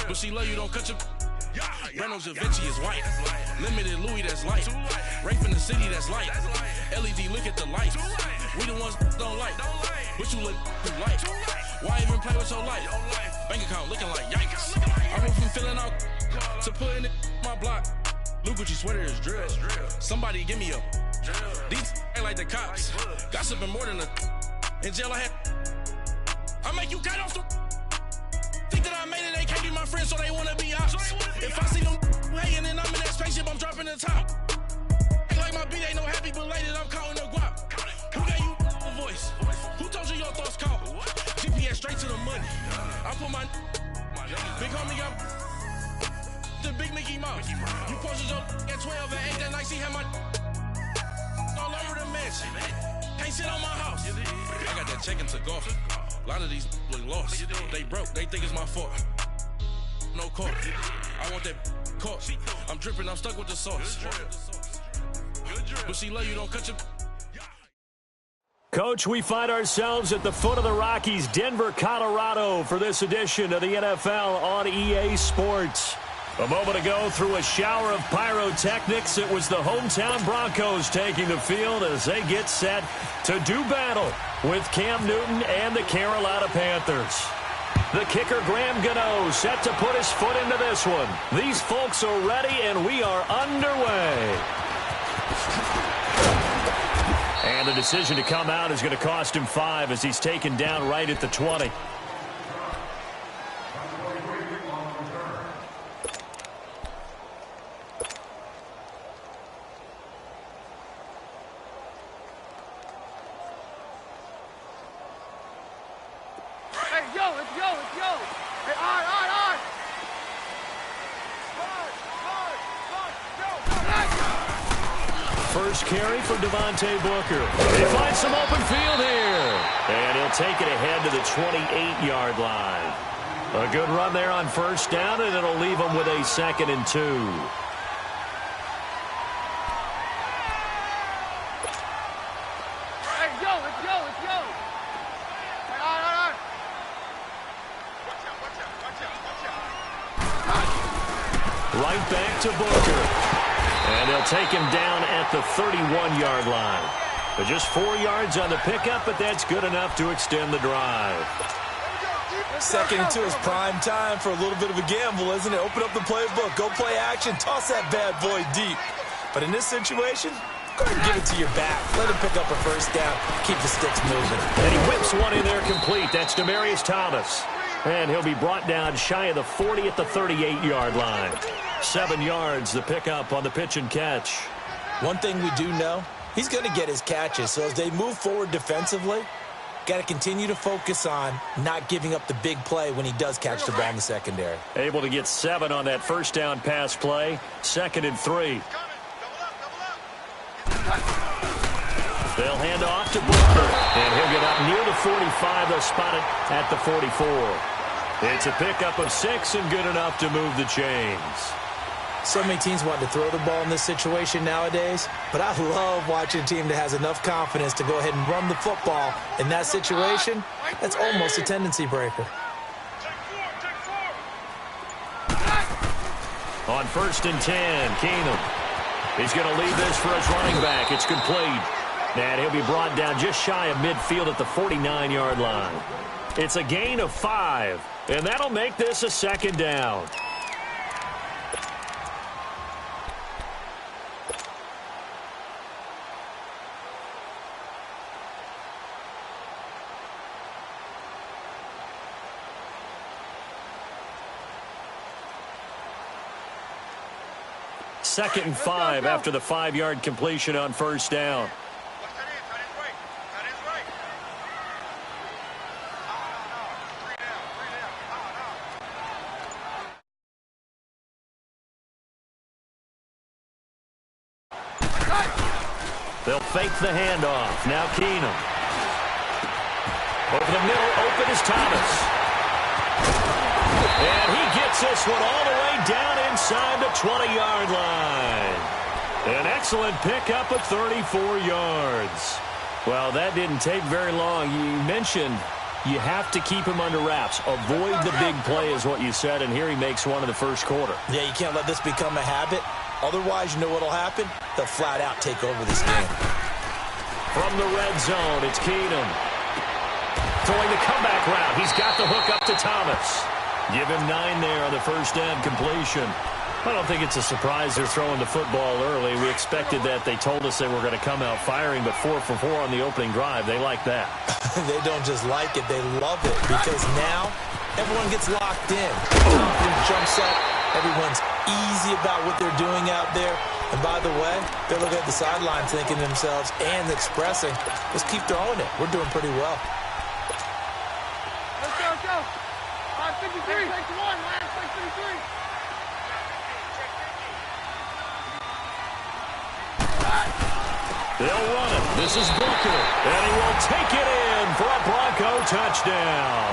But she love you, don't cut your... Reynolds Da Vinci is white. Limited Louis, that's light. Rape in the city, that's light. LED, look at the lights. We the ones don't like. But you look light. Why even play with your life? Bank account looking like yikes. I went from filling out to putting it in my block. Blue Gucci sweater is drill. Somebody give me a... These ain't like the cops. Gossiping more than a... In jail I had... I make you cut off the... Think that I made it, they can't be my friends, so they wanna be ops. If I see them hating and I'm in that spaceship, I'm dropping the top. Act like my beat ain't no happy belated, I'm counting the guap. Who gave you a voice? Who told you your thoughts count? GPS straight to the money. I put my big homie up the big Mickey Mouse. You posted your at 12 and 8 that night, she had my all over the mansion. Can't sit on my house. I got that check into golf. A lot of these look lost. They broke, they think it's my fault. No court. I want that caught. I'm dripping, I'm stuck with the sauce. But she love you, don't cut your... Coach, we find ourselves at the foot of the Rockies, Denver, Colorado, for this edition of the NFL on EA Sports. A moment ago, through a shower of pyrotechnics, it was the hometown Broncos taking the field as they get set to do battle with Cam Newton and the Carolina Panthers. The kicker, Graham Gano, set to put his foot into this one. These folks are ready, and we are underway. And the decision to come out is going to cost him 5 as he's taken down right at the 20. First carry for Devontae Booker. He finds some open field here. And he'll take it ahead to the 28-yard line. A good run there on first down, and it'll leave him with a 2nd and 2. Right back to Booker. And they'll take him down at the 31-yard line. But just 4 yards on the pickup, but that's good enough to extend the drive. 2nd and 2 is prime time for a little bit of a gamble, isn't it? Open up the playbook, go play action, toss that bad boy deep. But in this situation, go ahead and give it to your back. Let him pick up a first down, keep the sticks moving. And he whips one in there complete. That's Demaryius Thomas. And he'll be brought down shy of the 40 at the 38-yard line. 7 yards, the pickup on the pitch and catch. One thing we do know, he's going to get his catches. So as they move forward defensively, got to continue to focus on not giving up the big play when he does catch the ball in the secondary. Able to get 7 on that first down pass play. 2nd and 3. They'll hand off to Booker. And he'll get up near the 45. They'll spot it at the 44. It's a pickup of 6 and good enough to move the chains. So many teams want to throw the ball in this situation nowadays, but I love watching a team that has enough confidence to go ahead and run the football. In that situation, that's almost a tendency breaker. On 1st and 10, Keenum. He's going to lead this for his running back. It's complete. And he'll be brought down just shy of midfield at the 49-yard line. It's a gain of 5, and that'll make this a 2nd down. Second and 5 after the 5-yard completion on first down. They'll fake the handoff. Now Keenum. Over the middle, open is Thomas. And he gets this one all the way down inside the 20-yard line. An excellent pickup of 34 yards. Well, that didn't take very long. You mentioned You have to keep him under wraps. Avoid the big play is what you said, and here he makes one in the first quarter. Yeah, you can't let this become a habit. Otherwise, you know what will happen? They'll flat out take over this game. From the red zone, it's Keenum. Throwing the comeback route. He's got the hook up to Thomas. Give him 9 there on the first down completion. I don't think it's a surprise they're throwing the football early. We expected that. They told us they were going to come out firing, but 4 for 4 on the opening drive. They like that. They don't just like it. They love it because now everyone gets locked in. Confidence jumps up. Everyone's easy about what they're doing out there. And by the way, they're looking at the sideline thinking to themselves and expressing, let's keep throwing it. We're doing pretty well. Let's go. 5:53. Last 6:53. They'll run it. This is Booker. And he will take it in for a Bronco touchdown.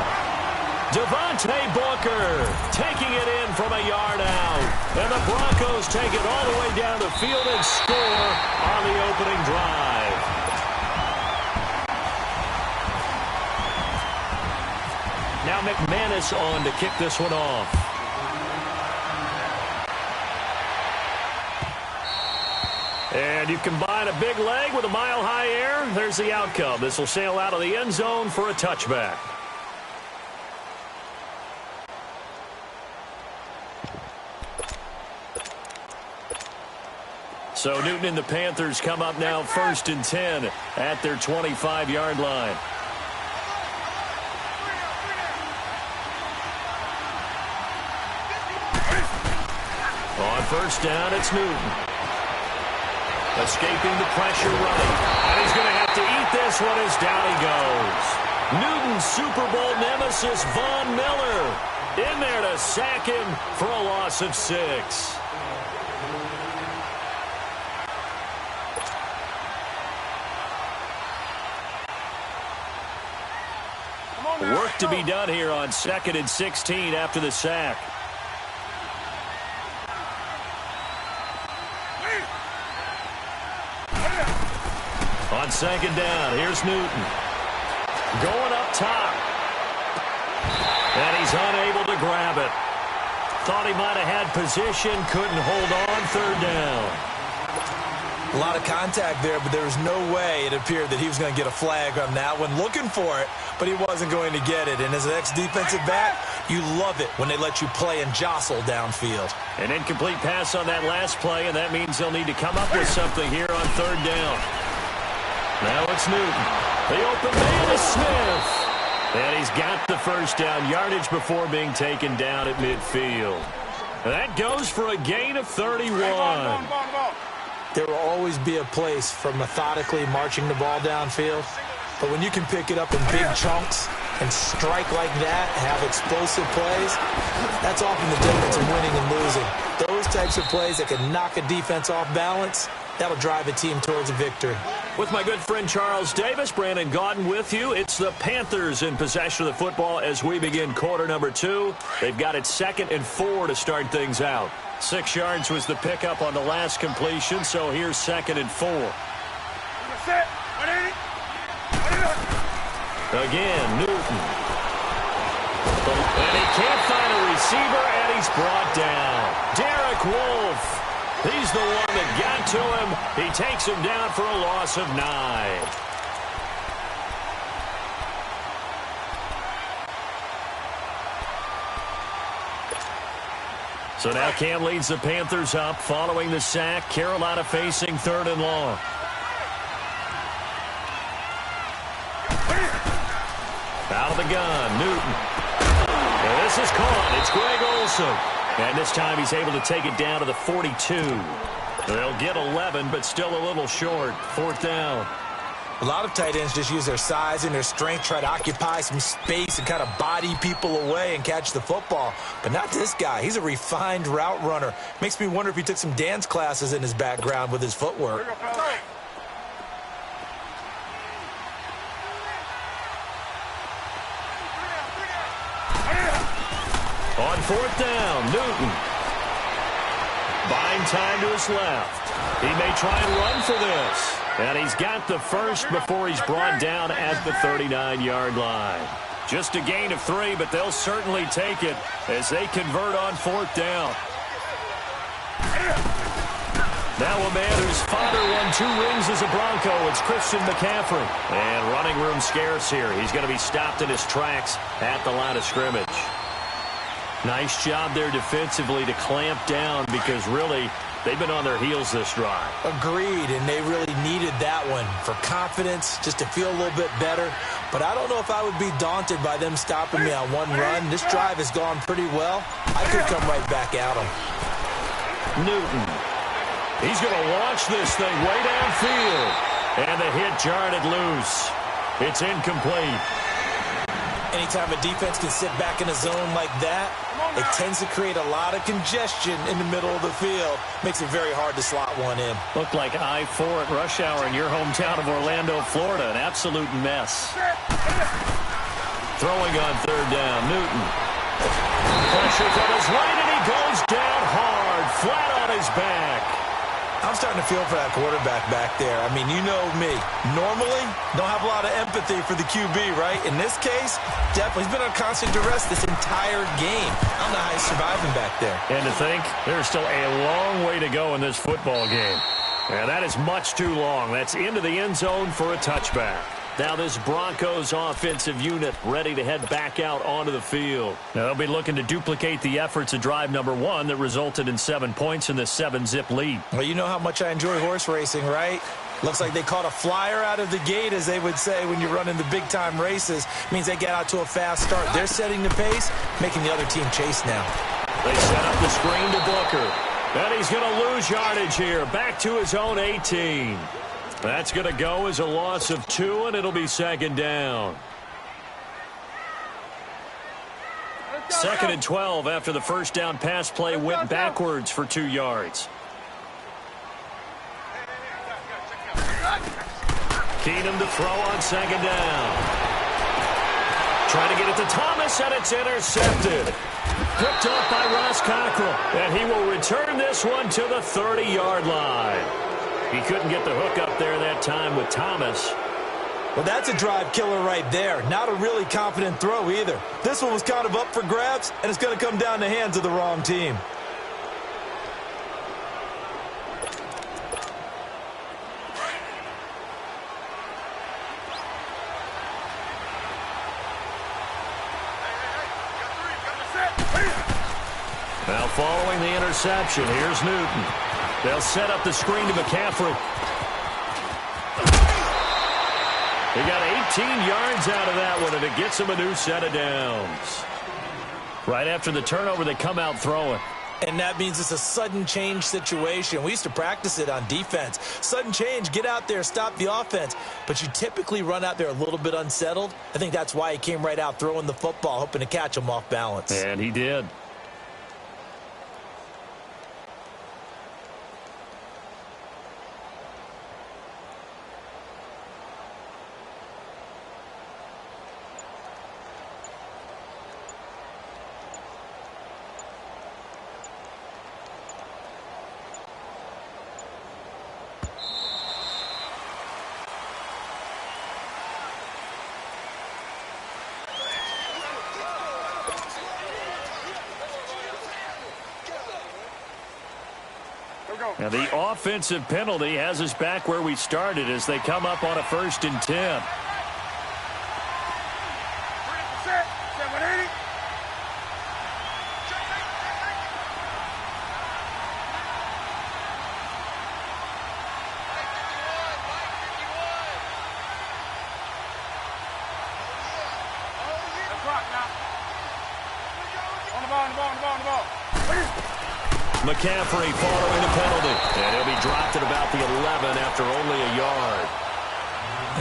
Devontae Booker taking it in from a yard out. And the Broncos take it all the way down the field and score on the opening drive. Now McManus on to kick this one off. And you combine a big leg with a mile-high air, there's the outcome. This will sail out of the end zone for a touchback. So Newton and the Panthers come up now 1st and 10 at their 25-yard line. On first down, it's Newton. Escaping the pressure running. And he's going to have to eat this one as down he goes. Newton's Super Bowl nemesis, Von Miller, in there to sack him for a loss of 6. Work to be done here on 2nd and 16 after the sack. On 2nd down, here's Newton. Going up top. And he's unable to grab it. Thought he might have had position, couldn't hold on 3rd down. A lot of contact there, but there was no way it appeared that he was going to get a flag on that one. Looking for it, but he wasn't going to get it. And as an ex-defensive back, you love it when they let you play and jostle downfield. An incomplete pass on that last play, and that means they'll need to come up with something here on 3rd down. Now it's Newton. The open man is Smith. And he's got the first down yardage before being taken down at midfield. And that goes for a gain of 31. There will always be a place for methodically marching the ball downfield. But when you can pick it up in big chunks and strike like that, have explosive plays, that's often the difference in winning and losing. Those types of plays that can knock a defense off balance, that'll drive a team towards a victory. With my good friend Charles Davis, Brandon Gaudin with you. It's the Panthers in possession of the football as we begin quarter number 2. They've got it 2nd and 4 to start things out. 6 yards was the pickup on the last completion, so here's 2nd and 4. Again, Newton. And he can't find a receiver, and he's brought down. Derek Wolfe. He's the one that got to him. He takes him down for a loss of 9. So now Cam leads the Panthers up following the sack. Carolina facing 3rd and long. Out of the gun, Newton. And this is caught. It's Greg Olsen. And this time he's able to take it down to the 42. They'll get 11, but still a little short. 4th down. A lot of tight ends just use their size and their strength, try to occupy some space and kind of body people away and catch the football. But not this guy. He's a refined route runner. Makes me wonder if he took some dance classes in his background with his footwork. On 4th down, Newton. Buying time to his left. He may try and run for this. And he's got the first before he's brought down at the 39-yard line. Just a gain of 3, but they'll certainly take it as they convert on 4th down. Now a man whose father won 2 rings as a Bronco. It's Christian McCaffrey. And running room scarce here. He's going to be stopped in his tracks at the line of scrimmage. Nice job there defensively to clamp down because really they've been on their heels this drive. Agreed, and they really needed that one for confidence, just to feel a little bit better. But I don't know if I would be daunted by them stopping me on one run. This drive has gone pretty well. I could come right back at them. Newton. He's going to launch this thing way downfield. And the hit jarred it loose. It's incomplete. Anytime a defense can sit back in a zone like that, it tends to create a lot of congestion in the middle of the field. Makes it very hard to slot one in. Looked like I-4 at rush hour in your hometown of Orlando, Florida. An absolute mess. Throwing on 3rd down, Newton. Pressure from his right, and he goes down hard, flat on his back. I'm starting to feel for that quarterback back there. I mean, you know me. Normally, don't have a lot of empathy for the QB, right? In this case, definitely. He's been on constant duress this entire game. I don't know how he's surviving back there. And to think, there's still a long way to go in this football game. And that is much too long. That's into the end zone for a touchback. Now this Broncos offensive unit ready to head back out onto the field. Now they'll be looking to duplicate the efforts of drive number 1 that resulted in 7 points in the 7-zip lead. Well, you know how much I enjoy horse racing, right? Looks like they caught a flyer out of the gate, as they would say when you're running the big-time races. Means they get out to a fast start. They're setting the pace, making the other team chase now. They set up the screen to Booker. And he's going to lose yardage here. Back to his own 18. That's going to go as a loss of 2, and it'll be 2nd down. 2nd and 12 after the first down pass play went backwards for 2 yards. Keenum to throw on 2nd down. Trying to get it to Thomas, and it's intercepted. Picked up by Ross Cockrell, and he will return this one to the 30-yard line. He couldn't get the hook up there that time with Thomas. Well, that's a drive killer right there. Not a really confident throw either. This one was kind of up for grabs, and it's going to come down the hands of the wrong team. Now following the interception, here's Newton. They'll set up the screen to McCaffrey. He got 18 yards out of that one, and it gets him a new set of downs. Right after the turnover, they come out throwing. And that means it's a sudden change situation. We used to practice it on defense. Sudden change, get out there, stop the offense. But you typically run out there a little bit unsettled. I think that's why he came right out throwing the football, hoping to catch him off balance. And he did. Now the offensive penalty has us back where we started as they come up on a 1st and 10. 3%, 780. Let's rock now. On the ball. McCaffrey following the penalty. And he'll be dropped at about the 11 after only a yard.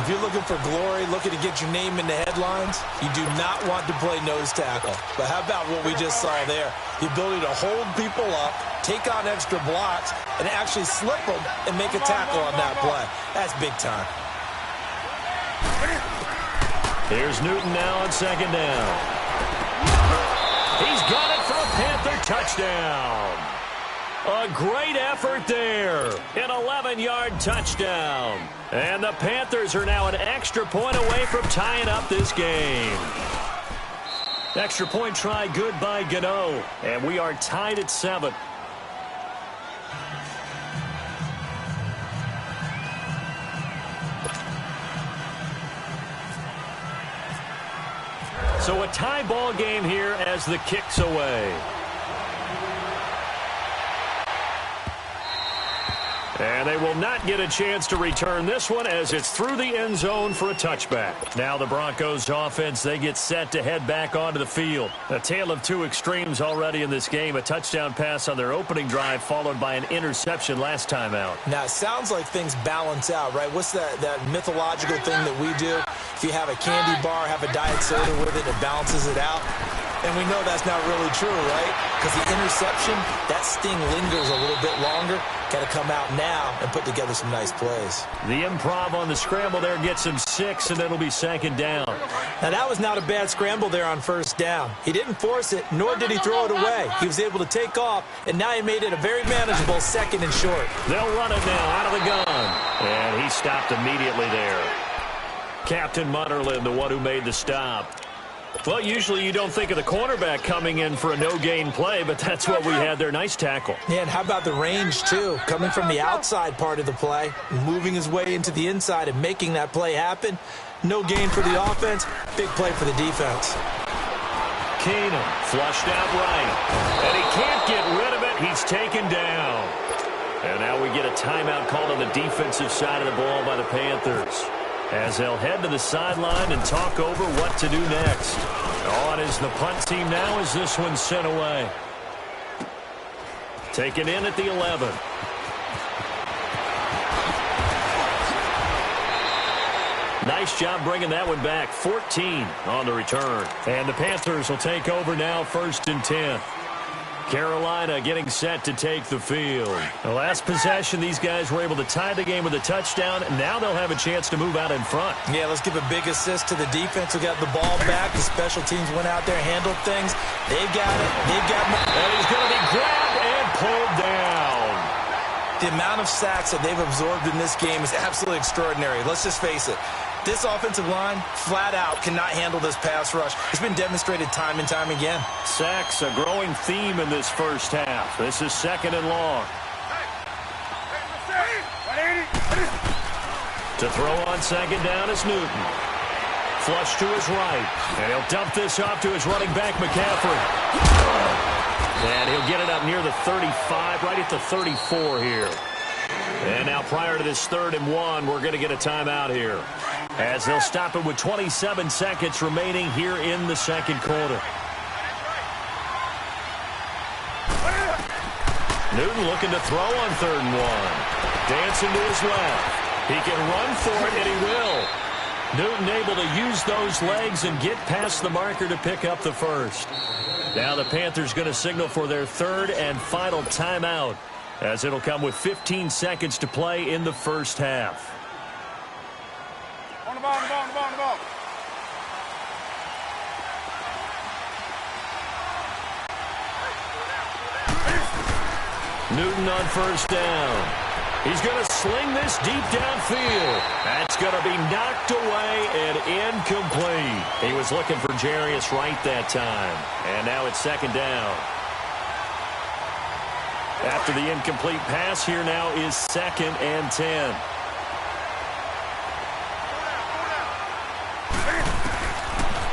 If you're looking for glory, looking to get your name in the headlines, you do not want to play nose tackle. But how about what we just saw there? The ability to hold people up, take on extra blocks, and actually slip them and make a tackle on that play. That's big time. Here's Newton now on 2nd down. He's got it for a Panther touchdown. A great effort there. An 11-yard touchdown. And the Panthers are now an extra point away from tying up this game. Extra point try good by Gano. And we are tied at 7. So a tie ball game here as the kick's away. And they will not get a chance to return this one as it's through the end zone for a touchback. Now the Broncos offense, they get set to head back onto the field. A tale of two extremes already in this game. A touchdown pass on their opening drive followed by an interception last time out. Now it sounds like things balance out, right? What's that mythological thing that we do? If you have a candy bar, have a diet soda with it, it balances it out. And we know that's not really true, right? Because the interception, that sting lingers a little bit longer. Got to come out now and put together some nice plays. The improv on the scramble there gets him 6, and it'll be second down. Now, that was not a bad scramble there on first down. He didn't force it, nor did he throw it away. He was able to take off, and now he made it a very manageable 2nd and short. They'll run it now out of the gun. And he stopped immediately there. Captain Mutterlin, the one who made the stop. Well, usually you don't think of the cornerback coming in for a no-gain play, but that's what we had there. Nice tackle. Yeah, and how about the range, too? Coming from the outside part of the play, moving his way into the inside and making that play happen. No gain for the offense, big play for the defense. Keenum flushed out right, and he can't get rid of it. He's taken down. And now we get a timeout called on the defensive side of the ball by the Panthers, as they'll head to the sideline and talk over what to do next. On is the punt team now as this one's sent away. Taken in at the 11. Nice job bringing that one back. 14 on the return. And the Panthers will take over now, 1st and 10. Carolina getting set to take the field. The last possession, these guys were able to tie the game with a touchdown. Now they'll have a chance to move out in front. Yeah, let's give a big assist to the defense who got the ball back. The special teams went out there, handled things. They've got it. They've got it. And he's going to be grabbed and pulled down. The amount of sacks that they've absorbed in this game is absolutely extraordinary. Let's just face it. This offensive line, flat out, cannot handle this pass rush. It's been demonstrated time and time again. Sacks, a growing theme in this first half. This is 2nd and long. To throw on 2nd down is Newton. Flush to his right. And he'll dump this off to his running back, McCaffrey. And he'll get it up near the 35, right at the 34 here. And now prior to this 3rd and 1, we're going to get a timeout here, as they'll stop it with 27 seconds remaining here in the 2nd quarter. Newton looking to throw on 3rd and 1. Dancing to his left. He can run for it, and he will. Newton able to use those legs and get past the marker to pick up the first. Now the Panthers going to signal for their 3rd and final timeout, as it'll come with 15 seconds to play in the first half. On the ball, on the ball, on the ball, on the ball. Newton on 1st down. He's going to sling this deep downfield. That's going to be knocked away and incomplete. He was looking for Jarius Wright that time. And now it's 2nd down. After the incomplete pass, here now is 2nd and 10.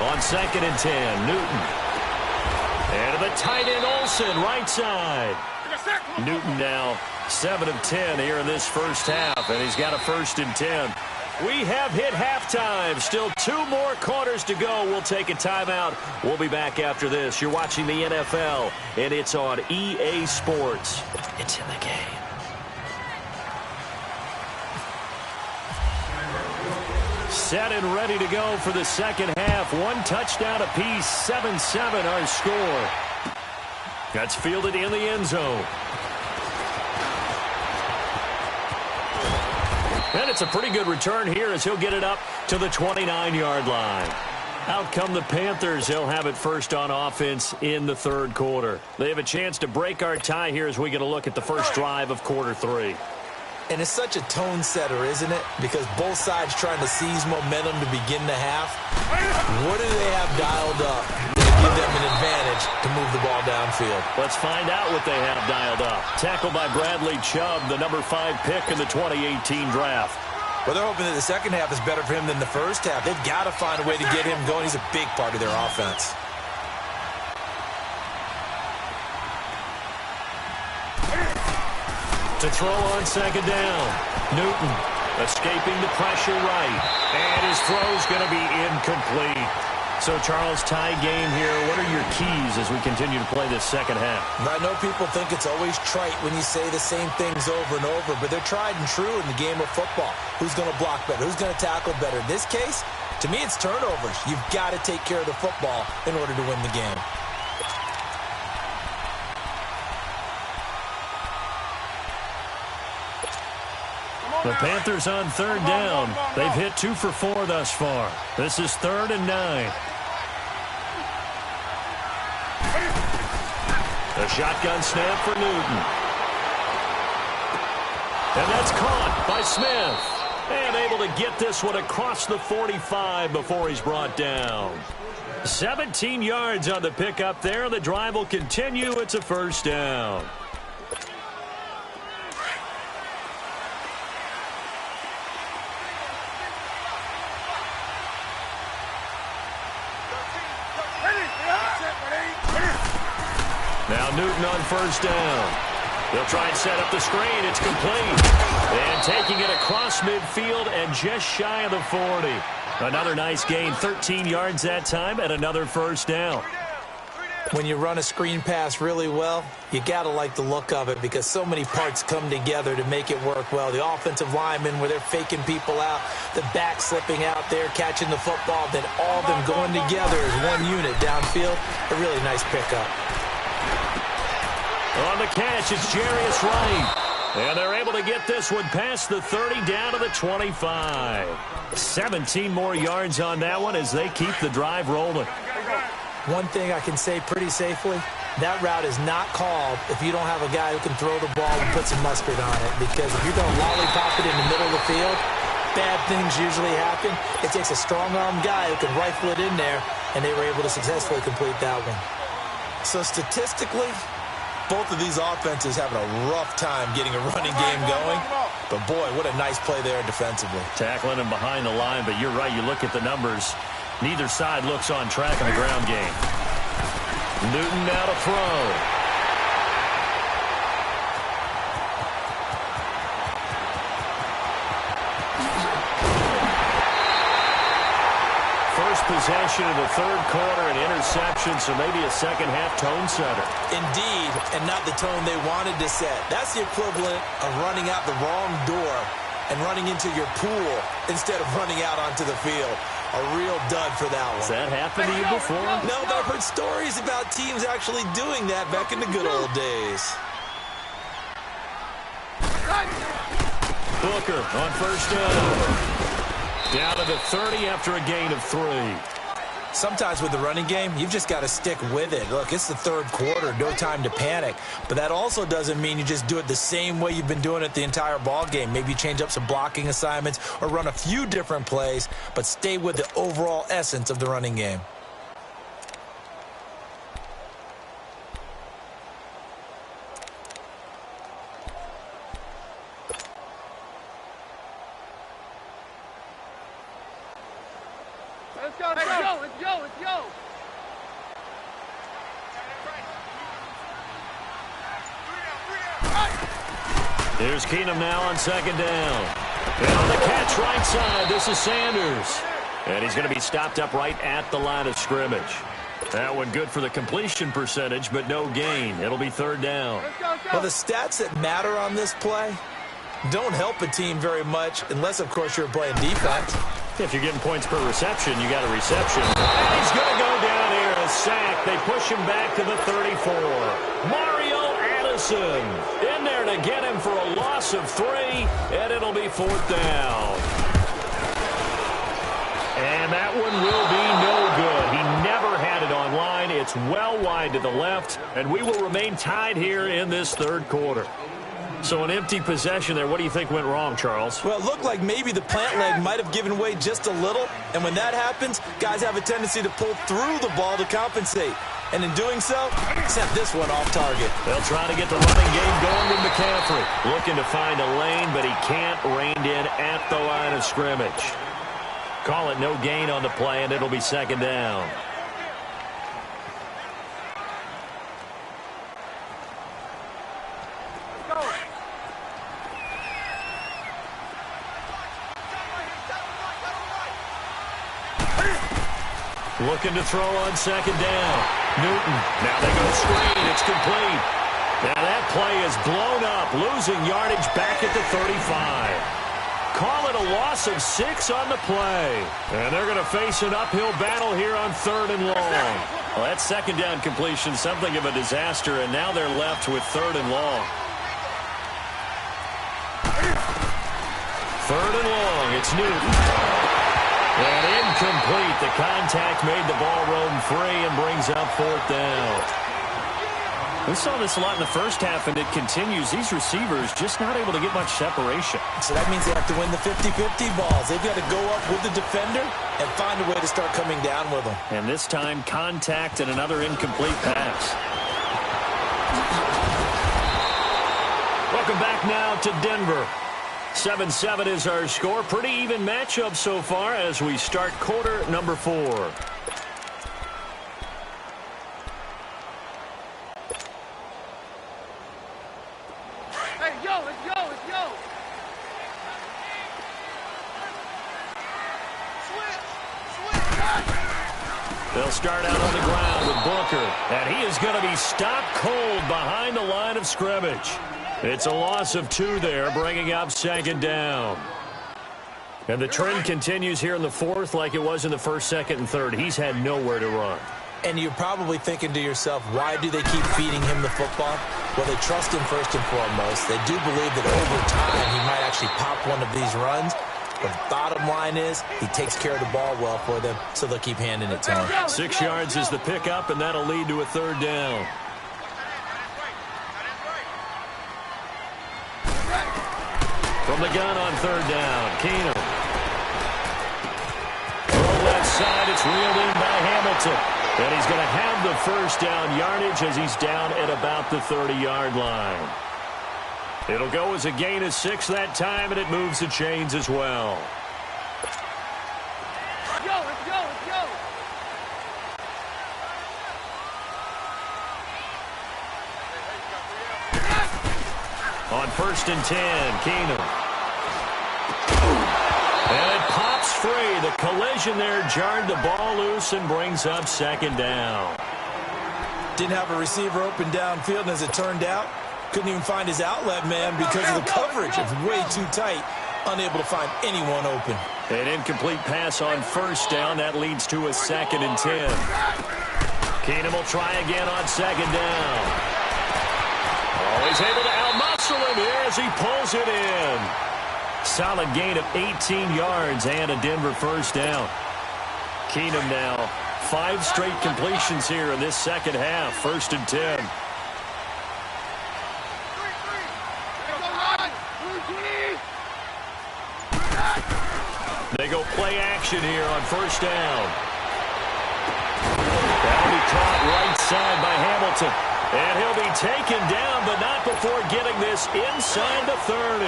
On 2nd and 10, Newton. And to the tight end, Olsen, right side. Newton now 7 of 10 here in this first half, and he's got a 1st and 10. We have hit halftime. Still 2 more quarters to go. We'll take a timeout. We'll be back after this. You're watching the NFL, and it's on EA Sports. It's in the game. Set and ready to go for the 2nd half. 1 touchdown apiece, 7-7 our score. That's fielded in the end zone. And it's a pretty good return here as he'll get it up to the 29-yard line. Out come the Panthers. They'll have it first on offense in the 3rd quarter. They have a chance to break our tie here as we get a look at the first drive of quarter 3. And it's such a tone setter, isn't it? Because both sides trying to seize momentum to begin the half. What do they have dialed up to give an advantage to move the ball downfield. Let's find out what they have dialed up. Tackled by Bradley Chubb, the number 5 pick in the 2018 draft. Well, they're hoping that the second half is better for him than the first half. They've got to find a way to get him going. He's a big part of their offense. To throw on second down. Newton escaping the pressure right. And his throw's going to be incomplete. So, Charles, tie game here. What are your keys as we continue to play this second half? I know people think it's always trite when you say the same things over and over, but they're tried and true in the game of football. Who's going to block better? Who's going to tackle better? In this case, to me, it's turnovers. You've got to take care of the football in order to win the game. The Panthers on third down. They've hit 2 for 4 thus far. This is 3rd and 9. A shotgun snap for Newton. And that's caught by Smith. And able to get this one across the 45 before he's brought down. 17 yards on the pickup there. The drive will continue. It's a first down. Now Newton on first down. They'll try and set up the screen. It's complete. And taking it across midfield and just shy of the 40. Another nice gain, 13 yards that time, and another first down. When you run a screen pass really well, you got to like the look of it because so many parts come together to make it work well. The offensive linemen where they're faking people out, the back slipping out there, catching the football, then all of them going together as one unit downfield. A really nice pickup. On the catch, it's Jarius Wright. And they're able to get this one past the 30 down to the 25. 17 more yards on that one as they keep the drive rolling. One thing I can say pretty safely, that route is not called if you don't have a guy who can throw the ball and put some mustard on it. Because if you're going to lollipop it in the middle of the field, bad things usually happen. It takes a strong-arm guy who can rifle it in there, and they were able to successfully complete that one. So statistically, both of these offenses having a rough time getting a running game going. But, boy, what a nice play there defensively. Tackling him behind the line, but you're right. You look at the numbers. Neither side looks on track in the ground game. Newton now to throw. First possession of the third quarter, an interception, so maybe a second-half tone setter. Indeed, and not the tone they wanted to set. That's the equivalent of running out the wrong door and running into your pool instead of running out onto the field. A real dud for that one. Has that happened to you before? No, but I've heard stories about teams actually doing that back in the good old days. Booker on first down. Down to the 30 after a gain of 3. Sometimes with the running game, you've just got to stick with it. Look, it's the third quarter, no time to panic. But that also doesn't mean you just do it the same way you've been doing it the entire ball game. Maybe you change up some blocking assignments or run a few different plays, but stay with the overall essence of the running game. Let's go, let's go, let's go, let's go. Here's Keenum now on second down. And on the catch right side, this is Sanders. And he's going to be stopped up right at the line of scrimmage. That one good for the completion percentage, but no gain. It'll be third down. Let's go, let's go. Well, the stats that matter on this play don't help a team very much unless, of course, you're playing defense. If you're getting points per reception, you got a reception. And he's going to go down here, a sack. They push him back to the 34. Mario Addison in there to get him for a loss of 3, and it'll be fourth down. And that one will be no good. He never had it on line. It's well wide to the left, and we will remain tied here in this third quarter. So an empty possession there. What do you think went wrong, Charles? Well, it looked like maybe the plant leg might have given way just a little. And when that happens, guys have a tendency to pull through the ball to compensate. And in doing so, sent this one off target. They'll try to get the running game going with McCaffrey. Looking to find a lane, but he can't rein in at the line of scrimmage. Call it no gain on the play, and it'll be second down. Looking to throw on second down. Newton. Now they go screen. It's complete. Now that play is blown up, losing yardage back at the 35. Call it a loss of 6 on the play. And they're going to face an uphill battle here on 3rd and long. Well, that second down completion, something of a disaster, and now they're left with 3rd and long. 3rd and long. It's Newton. And incomplete. The contact made the ball roam free and brings up 4th down. We saw this a lot in the first half, and it continues. These receivers just not able to get much separation. So that means they have to win the 50-50 balls. They've got to go up with the defender and find a way to start coming down with them. And this time, contact and another incomplete pass. Welcome back now to Denver. 7-7 is our score. Pretty even matchup so far as we start quarter number 4. Hey, yo, let's go, let's go. They'll start out on the ground with Booker. And he is going to be stopped cold behind the line of scrimmage. It's a loss of 2 there, bringing up second down. And the trend continues here in the 4th like it was in the 1st, 2nd, and 3rd. He's had nowhere to run. And you're probably thinking to yourself, why do they keep feeding him the football? Well, they trust him first and foremost. They do believe that over time he might actually pop one of these runs. But the bottom line is he takes care of the ball well for them, so they'll keep handing it to him. 6 yards is the pickup, and that'll lead to a 3rd down. From the gun on 3rd down, Keenum. Left side, it's reeled in by Hamilton. And he's going to have the first down yardage as he's down at about the 30-yard line. It'll go as a gain of 6 that time, and it moves the chains as well. Let's go, let's go, let's go. On 1st and 10, Keenum. And it pops free. The collision there jarred the ball loose and brings up second down. Didn't have a receiver open downfield, and as it turned out, couldn't even find his outlet man because of the coverage. It's way too tight, unable to find anyone open. An incomplete pass on 1st down. That leads to a 2nd and 10. Keenum will try again on 2nd down. Always able to outmuscle him here as he pulls it in. Solid gain of 18 yards and a Denver 1st down. Keenum now 5 straight completions here in this second half. 1st and 10. They go play action here on 1st down. That'll be caught right side by Hamilton. And he'll be taken down, but not before getting this inside the 30.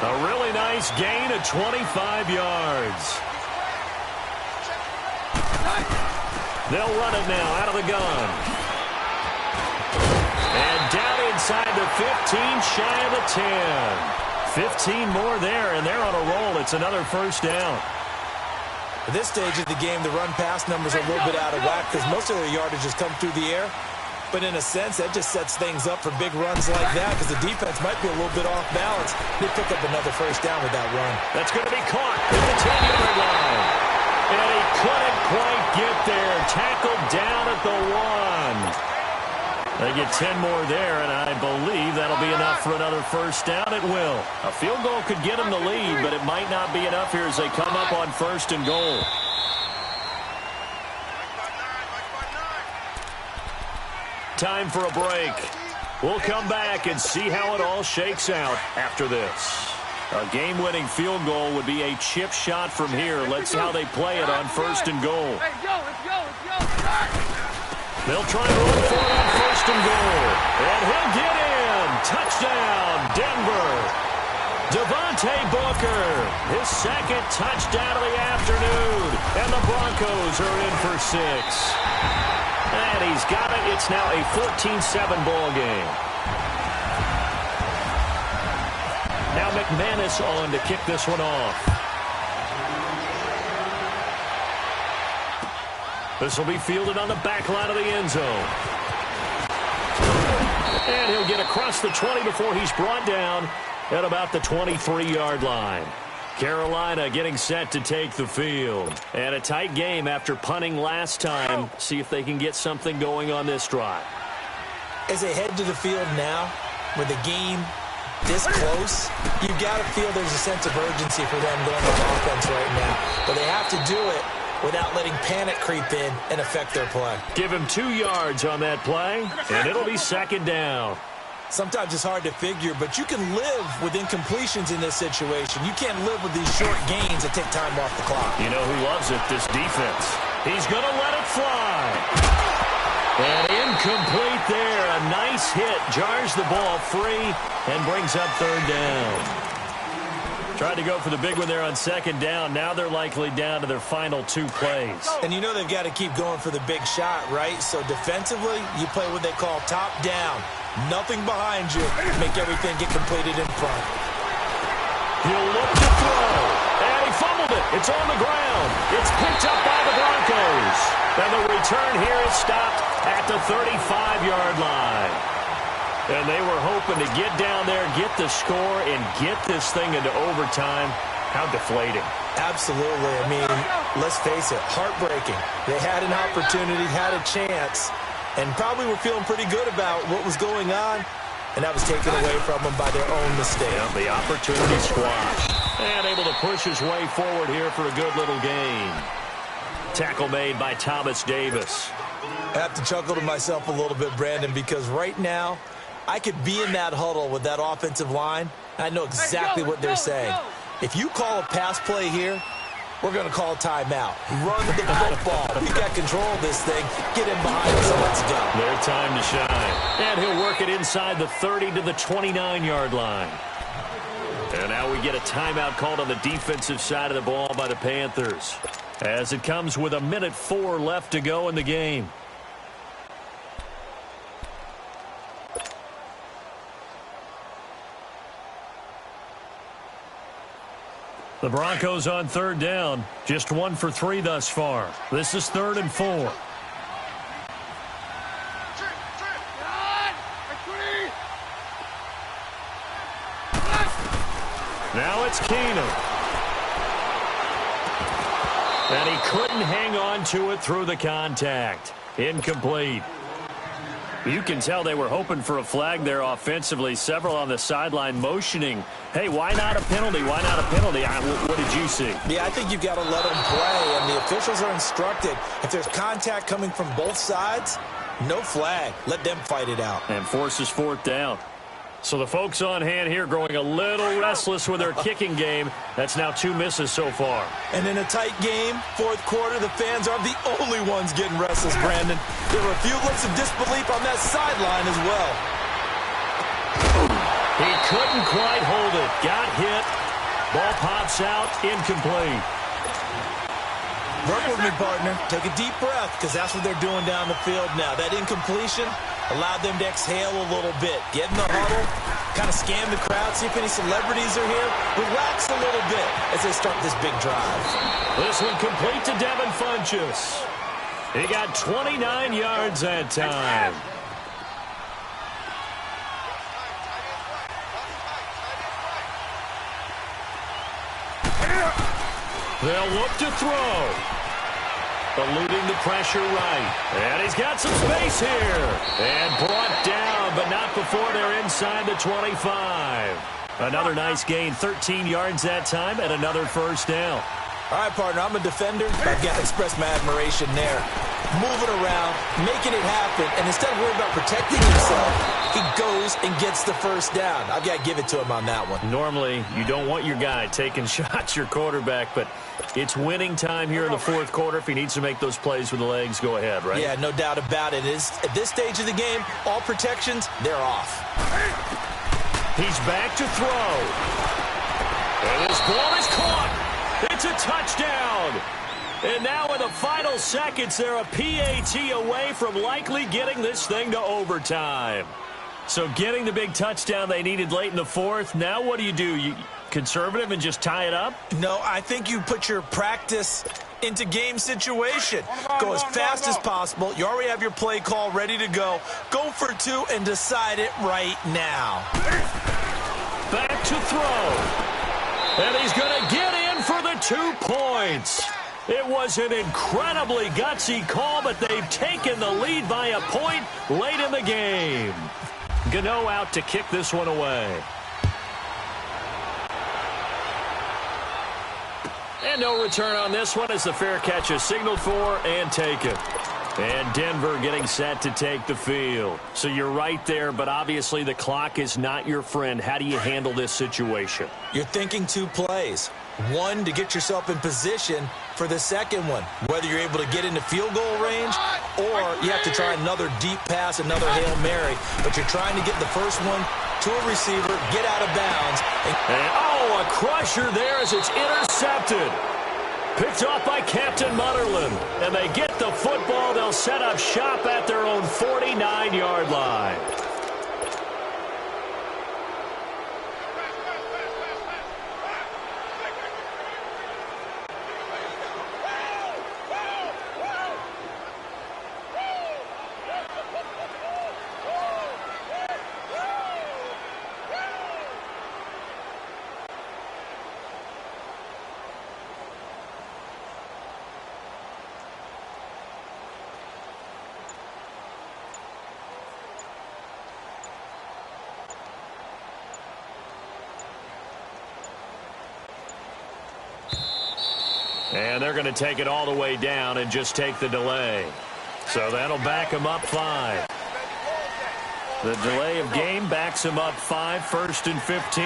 A really nice gain of 25 yards. They'll run it now out of the gun. And down inside the 15, shy of the 10. 15 more there, and they're on a roll. It's another 1st down. At this stage of the game, the run-pass numbers are a little bit out of whack because most of their yardage has come through the air. But in a sense, that just sets things up for big runs like that because the defense might be a little bit off balance. They pick up another 1st down with that run. That's going to be caught at the 10-yard line. And he couldn't quite get there. Tackled down at the 1. They get 10 more there, and I believe that'll be enough for another 1st down. It will. A field goal could get them the lead, but it might not be enough here as they come up on 1st and goal. Time for a break. We'll come back and see how it all shakes out after this. A game-winning field goal would be a chip shot from here. Let's see how they play it on 1st and goal. Hey, yo, let's go, let's go. They'll try and run for it on first and goal. And he'll get in. Touchdown, Denver. Devontae Booker, his second touchdown of the afternoon. And the Broncos are in for 6. And he's got it. It's now a 14-7 ball game. Now McManus on to kick this one off. This will be fielded on the back line of the end zone. And he'll get across the 20 before he's brought down at about the 23-yard line. Carolina getting set to take the field. And a tight game after punting last time. See if they can get something going on this drive. As they head to the field now, with the game this close, you've got to feel there's a sense of urgency for them going on offense right now. But they have to do it without letting panic creep in and affect their play. Give him 2 yards on that play, and it'll be second down. Sometimes it's hard to figure, but you can live with incompletions in this situation. You can't live with these short gains that take time off the clock. You know who loves it? This defense. He's going to let it fly. And incomplete there. A nice hit. Jars the ball free and brings up third down. Tried to go for the big one there on second down. Now they're likely down to their final 2 plays. And you know they've got to keep going for the big shot, right? So defensively, you play what they call top down. Nothing behind you. Make everything get completed in front. He'll look to throw. And he fumbled it. It's on the ground. It's picked up by the Broncos. And the return here is stopped at the 35-yard line. And they were hoping to get down there, get the score, and get this thing into overtime. How deflating. Absolutely. I mean, let's face it, heartbreaking. They had an opportunity, had a chance, and probably were feeling pretty good about what was going on, and that was taken away from them by their own mistake. Yeah, the opportunity squashed. And able to push his way forward here for a good little gain. Tackle made by Thomas Davis. I have to chuckle to myself a little bit, Brandon, because right now, I could be in that huddle with that offensive line, and I know exactly what they're saying. If you call a pass play here, we're going to call a timeout. Run the football. We got control of this thing. Get in behind us and let's go. Their time to shine. And he'll work it inside the 30 to the 29-yard line. And now we get a timeout called on the defensive side of the ball by the Panthers, as it comes with 1:04 left to go in the game. The Broncos on third down, just 1 for 3 thus far. This is 3rd and 4. Now it's Keenum. And he couldn't hang on to it through the contact. Incomplete. You can tell they were hoping for a flag there offensively. Several on the sideline motioning, hey, why not a penalty? Why not a penalty? What did you see? Yeah, I think you've got to let them play, and the officials are instructed. If there's contact coming from both sides, no flag. Let them fight it out. And forces 4th down. So the folks on hand here growing a little restless with their kicking game. That's now 2 misses so far. And in a tight game, 4th quarter, the fans aren't the only ones getting restless, Brandon. There were a few looks of disbelief on that sideline as well. He couldn't quite hold it. Got hit. Ball pops out. Incomplete. Work with me, partner. Take a deep breath, because that's what they're doing down the field now. That incompletion allowed them to exhale a little bit. Get in the huddle, kind of scan the crowd, see if any celebrities are here. Relax a little bit as they start this big drive. This one complete to Devin Funchess. He got 29 yards that time. They'll look to throw. Eluding the pressure right. And he's got some space here. And brought down, but not before they're inside the 25. Another nice gain, 13 yards that time, and another first down. All right, partner, I'm a defender. I've got to express my admiration there. moving around, making it happen, and instead of worrying about protecting himself, he goes and gets the first down. I've got to give it to him on that one. Normally, you don't want your guy taking shots, your quarterback, but it's winning time here in the fourth quarter. If he needs to make those plays with the legs, go ahead, right? Yeah, no doubt about it. At this stage of the game, all protections, they're off. He's back to throw. And this ball is caught. It's a touchdown. And now in the final seconds, they're a PAT away from likely getting this thing to overtime. So getting the big touchdown they needed late in the fourth. Now what do? You conservative and just tie it up? No, I think you put your practice into game situation. Go as fast as possible. You already have your play call ready to go. Go for two and decide it right now. Back to throw. And he's going to get in for the 2 points. It was an incredibly gutsy call, but they've taken the lead by a point late in the game. Gano out to kick this one away. And no return on this one as the fair catch is signaled for and taken. And Denver getting set to take the field. So you're right there, but obviously the clock is not your friend. How do you handle this situation? You're thinking 2 plays. One, to get yourself in position for the second one, whether you're able to get into field goal range or you have to try another deep pass, another Hail Mary. But you're trying to get the first one to a receiver, get out of bounds. And a crusher there as it's intercepted. Picked off by Captain Mutterland. And they get the football. They'll set up shop at their own 49-yard line. And they're going to take it all the way down and just take the delay. So that'll back them up 5. The delay of game backs them up 5, 1st and 15.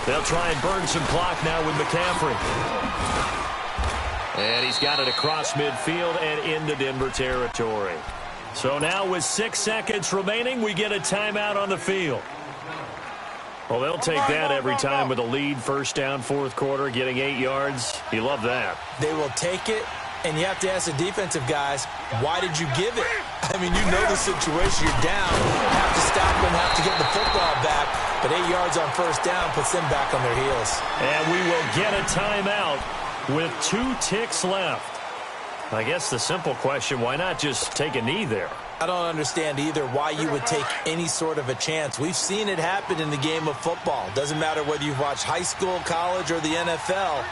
They'll try and burn some clock now with McCaffrey. And he's got it across midfield and into Denver territory. So now with 6 seconds remaining, we get a timeout on the field. Well, they'll take that every time with a lead, first down, fourth quarter, getting 8 yards. You love that. They will take it, and you have to ask the defensive guys, why did you give it? I mean, you know the situation. You're down, have to stop them, have to get the football back, but 8 yards on first down puts them back on their heels. And we will get a timeout with 2 ticks left. I guess the simple question, why not just take a knee there? I don't understand either why you would take any sort of a chance. We've seen it happen in the game of football. Doesn't matter whether you've watched high school, college, or the NFL.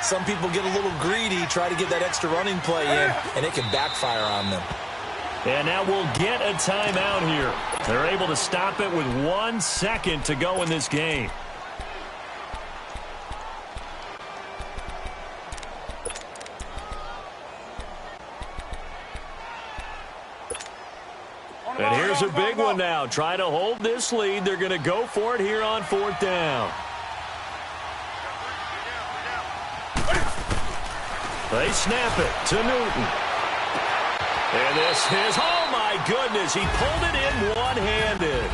Some people get a little greedy, try to get that extra running play in, and it can backfire on them. And now we'll get a timeout here. They're able to stop it with 1 second to go in this game. And here's a big one now. Try to hold this lead. They're going to go for it here on 4th down. They snap it to Newton. And this is, oh my goodness, he pulled it in one-handed.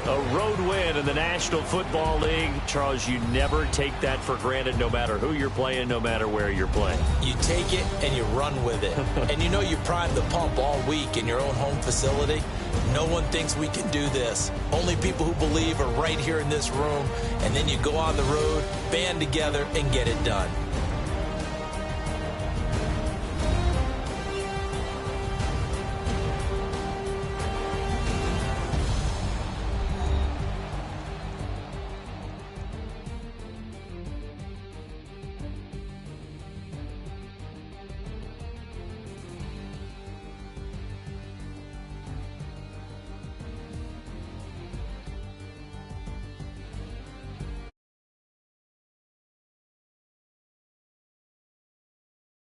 A road win in the National Football League. Charles, you never take that for granted no matter who you're playing, no matter where you're playing. You take it and you run with it. And you know you primed the pump all week in your own home facility. No one thinks we can do this. Only people who believe are right here in this room. And then you go on the road, band together, and get it done.